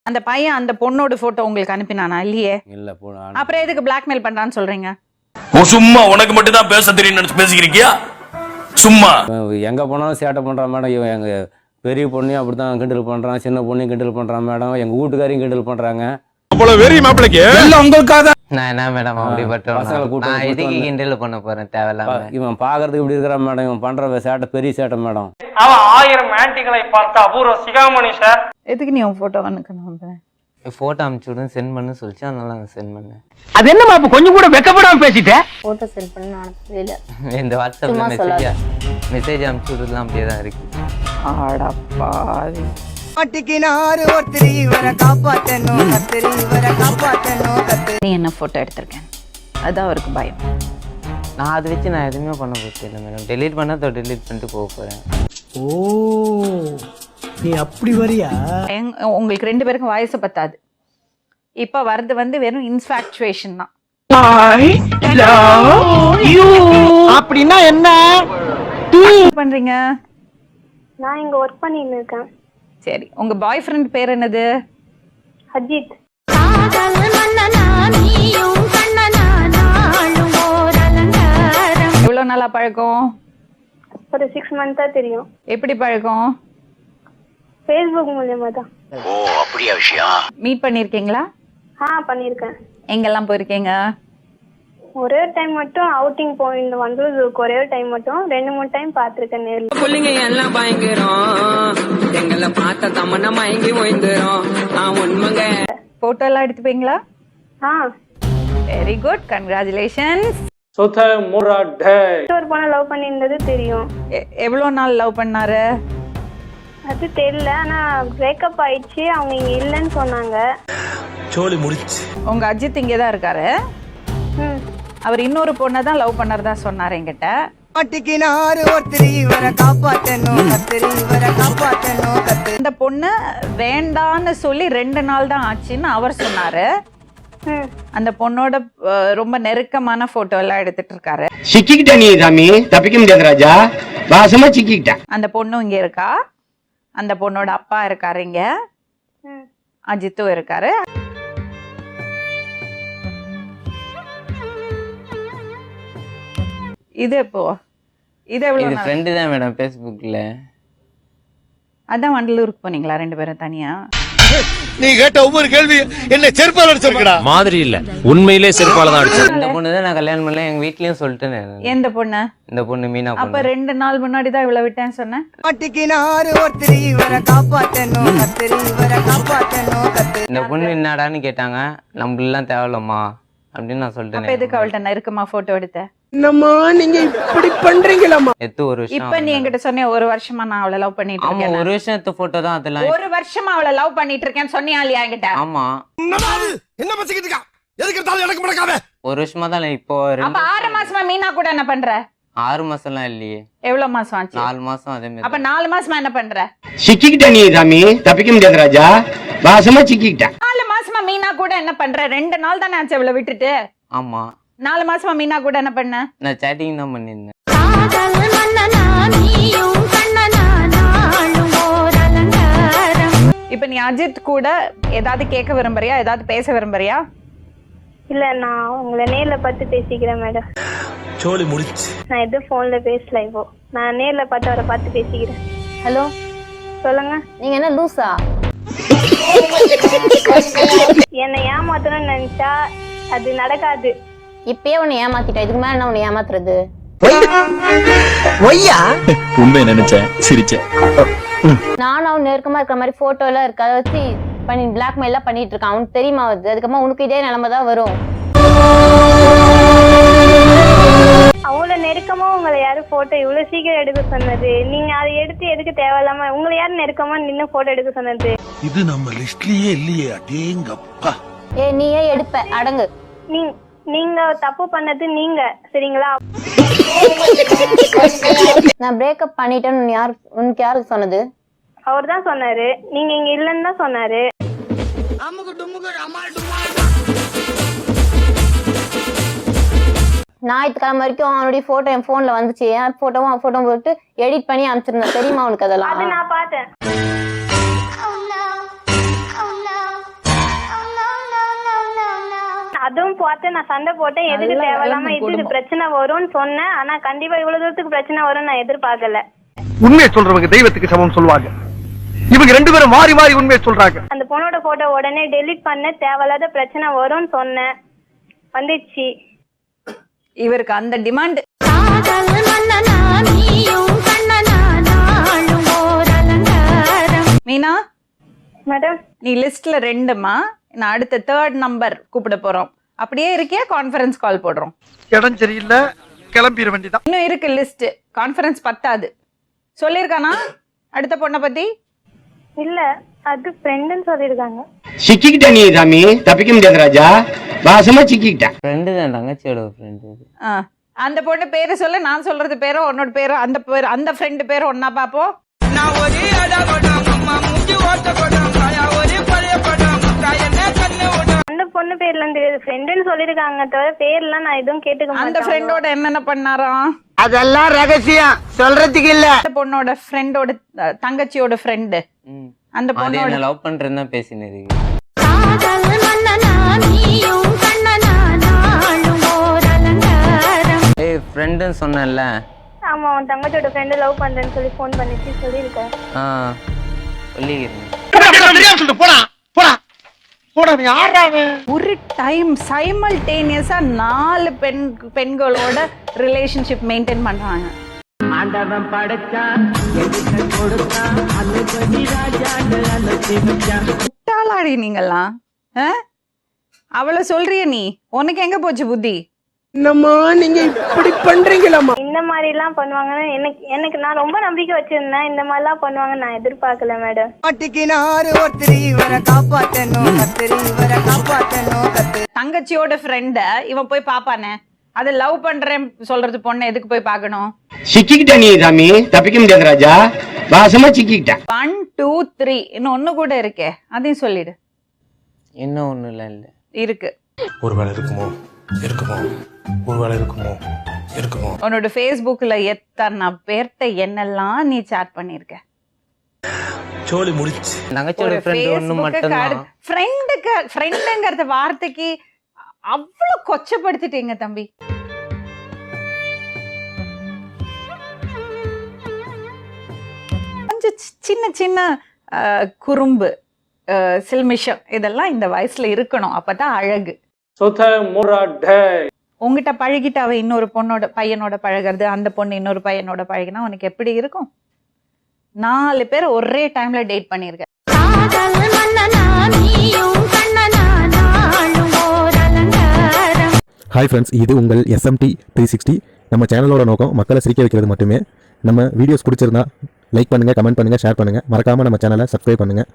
அந்த பையன் அந்த பொண்ணோட போட்டோ உங்களுக்கு அனுப்பினானா? இல்லையே. இல்ல அப்புறம் எதுக்கு பிளாக்மெயில் பண்றான்னு சொல்றீங்க? சும்மா உனக்கு மட்டும் தான் பேச தெரியும் பேசிக்கிறீங்க. சும்மா எங்க போனாலும் சேட்டை பண்றான் மேடம். இவன் எங்க பெரிய பொண்ணையும் அப்படித்தான் கிண்டல் பண்றான், சின்ன பொண்ணையும் கிண்டல் பண்றான் மேடம். எங்க வீட்டுக்காரையும் கிண்டல் பண்றாங்க. நான் என்ன மேடம் அப்படிப்பட்ட எதுக்கு கிண்டல் பண்ண போறேன் தேவையில்லாம. இவன் பாக்குறதுக்கு இப்படி இருக்கிறான் மேடம். இவன் பண்ற சேட்டை பெரிய சேட்டை மேடம். அவன் 1000 ஆன்டிகளை பார்த்த அபூர்வ சிகாமணி சார். எதுக்கு நீ உன் போட்டோ அனுப்பணும்? போட்டோ அனுப்பிச்சு சென்ட் பண்ணு சொல்லிச்சு, அதனால நான் சென்ட் பண்ணேன். அது என்னமா கொஞ்சம் கூட வெக்கப்படாம பேசிட்டேன். போட்டோ சென்ட் பண்ண அனுப்பவே இல்ல. இந்த வாட்ஸ்அப்ல மெசேஜ் அனுப்பிச்சு விடுறதுலாம் அப்படியே தான் இருக்கு. ஆடப்பாவி. நீ என்ன போட்டோ எடுத்திருக்கேன் அதான் அவருக்கு பயம். நான் அதை வச்சு நான் எதுவுமே பண்ண போறேன் மேடம். டெலீட் பண்ணா டெலீட் பண்ணிட்டு போக போறேன். ஓ நீ அப்படி வரியா? உங்களுக்கு 2 பேருக்கும் வயசு பத்தாது. இப்ப வரது வந்து வெறும் இன்ஃபாக்சுவேஷன் தான். அப்படின்னா என்ன பண்றீங்க? நான் இங்க வர்க் பண்ணிட்டு இருக்கேன். சரி, உங்க பாய் ஃப்ரெண்ட் பேர் என்னது? அஜித். எவ்வளவு நாளா பழக்கம்? ஒரு 6 மந்த்தா தெரியும். எப்படி பழக்கம்? Facebook மூலமா தான். ஓ அப்படியா விஷயம். மீட் பண்ணிருக்கீங்களா? பண்ணிருக்கேன். எங்கெல்லாம் போயிருக்கீங்க? ஒரே டைம் மட்டும் அவுட்டிங் போயிட்டு வந்தது. ஒரே டைம் மட்டும் 2-3 டைம் பாத்துருக்கேன் நேர்ல. புள்ளிங்க எல்லாம் பயங்கரம், எங்களை பார்த்த தமன்னா மயங்கி ஓய்ந்துரும். உண்மைங்க. போட்டோ எல்லாம் எடுத்துப்பீங்களா? Very good, congratulations. ஒரு பொண்ணை லவ் பண்ணிருந்தது தெரியும். எவ்வளவு நாள் லவ் பண்ணாரு? அது தெரியல, ஆனா பிரேக்கப் ஆயிடுச்சு. அவங்க இங்க இல்லன்னு சொன்னாங்க. சோலி முடிச்சு. உங்க அஜித் இங்கதான் இருக்காரு. அவர் இன்னொரு பொண்ணை தான் லவ் பண்ணறதா சொன்னாரு என்கிட்ட. இந்த பொண்ணு வேண்டான்னு சொல்லி 2 நாள் தான் ஆச்சுன்னு அவர் சொன்னாரு. அந்த பொண்ணோட ரொம்ப நெருக்கமான போட்டோ எல்லாம் எடுத்துட்டு இருக்காரு. சிக்கிக்கிட்ட நீ சாமி, தப்பிக்க முடியாது ராஜா. வாசமா சிக்கிக்கிட்ட. அந்த பொண்ணும் இங்க இருக்கா. அந்த பொண்ணோட அப்பா இருக்காரு இங்க. அஜித்தும் இருக்காரு. இது எப்போ? இது எவ்வளவு நாள்? ஃப்ரெண்ட் தான் மேடம் Facebookல. அதான் வண்டலூருக்கு போனீங்களா 2 பேரும் தனியா? நீ கேட்ட ஒவ்வொரு கேள்வி என்ன செருப்பால அடிச்சறக்கடா மாதிரி இல்ல, உண்மையிலே செருப்பால தான் அடிச்சது. இந்த பொண்ணு தான் நான் கல்யாணம் பண்ணல, எங்க வீட்லயும் சொல்லிட்டேன். எந்த பொண்ணு? இந்த பொண்ணு மீனா. அப்ப 2 நாள் முன்னாடி தான் இவ்வளவு விட்டேன்னு சொன்னேன். இந்த பொண்ணு என்னடான்னு கேட்டாங்க. நம்மளெல்லாம் தேவலம்மா அப்படின்னு நான் சொல்லிட்டேன். அப்ப எதுக்கு அவள்கிட்ட நெருக்கமா போட்டோ எடுத்த? என்னம்மா நீங்க இப்படி பண்றீங்களாமா? எத்து ஒரு வருஷம். இப்ப நீ என்கிட்ட சொன்ன 1 வருஷமா நான் அவளை லவ் பண்ணிட்டு ஆமா, இருக்கேன். 1 வருஷம் எடுத்த போட்டோ தான் அதெல்லாம். 1 வருஷமா அவளை லவ் பண்ணிட்டு இருக்கேன்னு சொன்னியா இல்லையா என்கிட்ட? ஆமா. என்ன பச்சிக்கிட்டு இருக்கா? எதுக்கு எடுத்தாலும் எனக்கு மடக்காம. 1 வருஷமா தான். இப்போ அப்ப 6 மாசமா மீனா கூட என்ன பண்ற? 6 மாசம்லாம் இல்லையே. எவ்வளவு மாசம் ஆச்சு? 4 மாசம். அதே மாதிரி. அப்ப 4 மாசமா என்ன பண்ற? சிக்கிக்கிட்ட நீ சாமி, தப்பிக்க முடியாது ராஜா. வாசமா சிக்கிக்கிட்ட. 4 மாசமா மீனா கூட என்ன பண்ற? 2 நாள் தானே ஆச்சு அவளை விட்டுட்டு. ஆமா. 4 மாசமா மீனா கூட என்ன பண்ண? நான் சேட்டிங் தான் பண்ணிருந்தேன். இப்ப நீ அஜித் கூட ஏதாவது கேட்க விரும்புறியா? ஏதாவது பேச விரும்புறியா? இல்ல, நான் உங்களை நேர்ல பார்த்து பேசிக்கிறேன் மேடம். சோலி முடிச்சு. நான் எதுவும் போன்ல பேசல. இப்போ நான் நேர்ல பார்த்து அவரை பார்த்து பேசிக்கிறேன். ஹலோ, சொல்லுங்க. நீங்க என்ன லூசா? என்னை ஏமாத்தணும்னு நினைச்சா அது நடக்காது. இப்பயே உன்னை ஏமாத்திட்டேன். இதுக்கு மேல நான் உன்னை ஏமாத்துறது? உண்மை நினைச்சேன், சிரிச்சேன். நானும் அவன் நெருக்கமா இருக்கிற மாதிரி போட்டோ எல்லாம் இருக்கு. அதை வச்சு பண்ணி பிளாக்மெயில் எல்லாம் பண்ணிட்டு இருக்கான். அவனுக்கு தெரியுமா வருது? அதுக்கப்புறமா உனக்கு இதே நிலைமை தான் வரும். அவ்வளவு நெருக்கமா உங்களை யாரு போட்டோ இவ்வளவு சீக்கிரம் எடுக்க சொன்னது? நீங்க அதை எடுத்து எதுக்கு தேவையில்லாம உங்களை யாரு நெருக்கமா நின்னு போட்டோ எடுக்க சொன்னது? இது நம்ம லிஸ்ட்லயே இல்லையே. அடேங்கப்பா. நீயே எடுப்ப, அடங்கு. நீங்க தப்பு பண்ணது நீங்க, சரிங்களா? நான் பிரேக்கப் பண்ணிட்டேன்னு உனக்கு யாரு சொன்னது? அவர் தான் சொன்னாரு. நீங்க இங்க இல்லன்னு தான் சொன்னாரு. ஞாயிற்றுக்கிழமை வரைக்கும் அவனுடைய போட்டோ என் போன்ல வந்துச்சு. என் போட்டோவும் போட்டோ போட்டு எடிட் பண்ணி அனுப்பிச்சிருந்தேன். தெரியுமா உனக்கு அதெல்லாம்? அது நான் பார்த்தேன். அதுவும் பார்த்து நான் சண்டை போட்டேன். எதுக்கு நல்ல தேவையில்லாம வளர்ந்த இது குடும்பம். பிரச்சனை வரும்னு சொன்னேன். ஆனா கண்டிப்பா இவ்வளவு தூரத்துக்கு பிரச்சனை வரும்னு நான் எதிர்பார்க்கல. உண்மையை சொல்றவங்க தெய்வத்துக்கு சமம் சொல்லுவாங்க. இவங்க ரெண்டு பேரும் மாறி மாறி உண்மையை சொல்றாங்க. அந்த பொண்ணோட போட்டோ உடனே டெலீட் பண்ண, தேவையில்லாத பிரச்சனை வரும்னு சொன்னேன். வந்துச்சு. இவருக்கு அந்த டிமாண்ட். மீனா, மேடம் நீ லிஸ்ட்ல 2மா, நான் அடுத்த 3rd நம்பர் கூப்பிட போறோம். அப்படியே இருக்கியா? கான்ஃபரன்ஸ் கால் போடுறோம். இடம் சரியில்லை, கிளம்பிட வேண்டியதான். இன்னும் இருக்கு லிஸ்ட். கான்ஃபரன்ஸ் பத்தாது. சொல்லிருக்கானா அடுத்த பொண்ணை பத்தி? இல்ல, அது ஃப்ரெண்டுன்னு சொல்லியிருக்காங்க. சிக்கிக்கிட்ட நீ சாமி, தப்பிக்க முடியாது ராஜா. வாசமா சிக்கிக்கிட்டேன். ஃப்ரெண்டு தான், தங்கச்சியோட ஃப்ரெண்டு. ஆ, அந்த பொண்ணு பேரு சொல்ல, நான் சொல்றது பேரோ உன்னோட பேரோ, அந்த பேரு அந்த ஃப்ரெண்டு பேரோ ஒன்னா பாப்போம். அந்த பொண்ணு பேர்ல இருந்து ஃப்ரெண்டுன்னு சொல்லியிருக்காங்க தவிர பேர்லாம் நான் எதுவும் கேட்டுக்க அந்த மாட்டேன். ஃப்ரெண்டோட என்னென்ன பண்ணாராம்? அதெல்லாம் ரகசியம், சொல்றதுக்கு இல்ல. அந்த பொண்ணோட ஃப்ரெண்டோட தங்கச்சியோட ஃப்ரெண்டு. அந்த அது பொண்ணோட என்ன லவ் பண்றேன்னு தான் பேசினது. ஏய் ஃப்ரெண்டுன்னு சொன்னேன்ல. ஆமா, அவன் தங்கச்சியோட ஃப்ரெண்டு லவ் பண்றேன்னு சொல்லி ஃபோன் பண்ணிச்சு சொல்லியிருக்கேன். சொல்லிக்கிறேன். போடா போடா போடா. யாராவே ஒரு டைம் சைமல்டேனியஸா 4 பெண்களோட ரிலேஷன்ஷிப் மெயின்டைன் பண்றாங்க. முட்டாளாடி நீங்கெல்லாம். அவளை சொல்றிய நீ, உனக்கு எங்க போச்சு புத்தி? என்னம்மா நீங்க இப்படி பண்றீங்களாமா? இந்த மாதிரி எல்லாம் பண்ணுவாங்கன்னு எனக்கு நான் ரொம்ப நம்பிக்கை வச்சிருந்தேன். இந்த மாதிரி எல்லாம் பண்ணுவாங்க நான் எதிர்பார்க்கல மேடம். தங்கச்சியோட ஃப்ரெண்ட இவன் போய் பாப்பானே, அது லவ் பண்றேன் சொல்றது பொண்ணு எதுக்கு போய் பார்க்கணும்? சிக்கிக்கிட்ட நீ சாமி, தப்பிக்க முடியாது ராஜா. வாசமா சிக்கிக்கிட்டேன். 1 2 3 இன்னும் ஒண்ணு கூட இருக்கே, அதையும் சொல்லிடு. இன்னும் ஒண்ணும் இல்ல இருக்கு. ஒருவேளை இருக்குமோ இருக்குமோ, ஒருவேளை இருக்குமோ இருக்குமோ. உன்னோட Facebookல எத்தனை பேர்ட்ட என்னெல்லாம் நீ சாட் பண்ணிருக்க? சோலி முடிச்சு. தங்கச்சியோட ஃப்ரெண்டு ஒண்ணு மட்டும்தான். ஃப்ரெண்டுங்கிறத வார்த்தைக்கு அவ்வளவு கொச்சப்படுத்திட்டீங்க தம்பி. கொஞ்சம் சின்ன சின்ன குறும்பு, சில்மிஷம் இதெல்லாம் இந்த வயசுல இருக்கணும். அப்பதான் அழகு. உங்ககிட்ட பழகிட்டு அவ இன்னொரு பொண்ணோட பையனோட பழகிறது, அந்த பொண்ணு இன்னொரு பையனோட பழகினா உனக்கு எப்படி இருக்கும்? 4 பேர் ஒரே டைம்ல டேட் பண்ணிருக்க. ஹாய் ஃப்ரெண்ட்ஸ், இது உங்கள் SMT 360. நம்ம சேனலோட நோக்கம் மக்களை சிரிக்க வைக்கிறது மட்டுமே. நம்ம வீடியோஸ் பிடிச்சிருந்தா லைக் பண்ணுங்கள், கமெண்ட் பண்ணுங்கள், ஷேர் பண்ணுங்கள். மறக்காமல் நம்ம சேனலை சப்ஸ்கிரைப் பண்ணுங்கள்.